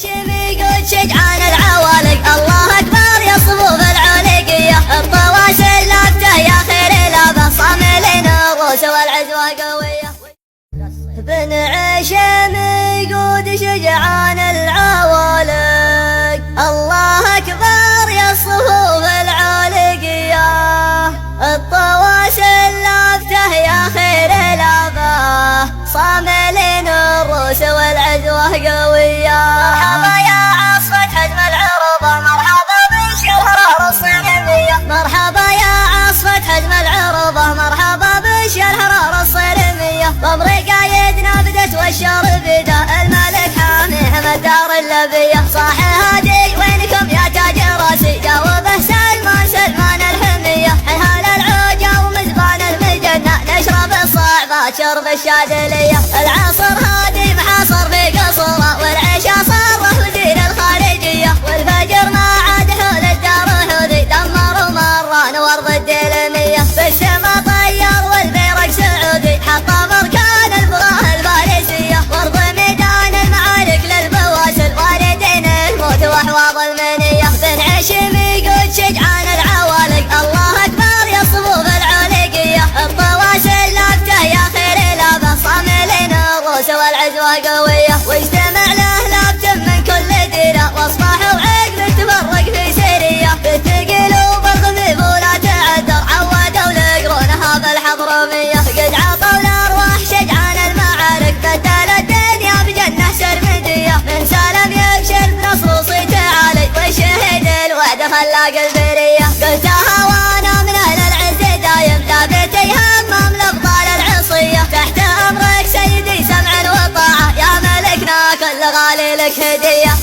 بنعشم يقود شجعان العوالق الله أكبر يا صفوف العليقية الطواسل لابته يا خير لابه صاملين الروس والعزوة قوية بنعشم يقود شجعان العوالق الله أكبر يا صفوف العليقية الطواسل لابته يا خير لابه صاملين الروس والعزوة قوية مرحبا يا عصفة حجم العروبة مرحبا بالشهرة الصيرمية مرحبا يا عصفة حجم العروبة مرحبا بالشهرة الصيرمية بأمر قايدنا بدت والشر بدا الملك حامي حمد دار اللبية صاحي هادي وينكم يا تاج راسي جاوبه سلمان الحمية حيهان العوجة ومزبان المجنة نشرب الصعبات شرب الشاذلية العصر هادي محاصر في قصره والعشاء صاره وزير الخارجية والفجر ما عاد حول الدار حوذي دمر ومران وارض الدلمية بالسما طير والبيرق سعودي حط مركان البغاه الفارسية وارض ميدان المعارك للبواسل واردين الموت واحواض المنية بنعشم يقود شجعان العوالق الله اكبر يا صفوف العليقية الطواسل لابته يا خير لابه صاملين الروس والعزوة قوية واجتمع له لابته من كل ديرة واصبح وعقل تفرق في سيرية بالثقيل وبالغم ولا تعذر عودوا لقرونها بالحضرمية قد عطوا الارواح شجعان المعارك بدل الدنيا بجنة سرمدية من سالم يبشر بنصر وصيته علي والشهيد الوعد خلاق البرية قلتها وانا من اهل العز دايم ثابت يهمم الابطال العصية تحت امرك سيدي سمعا وطاعة يا ملكنا كل غالي لك هدية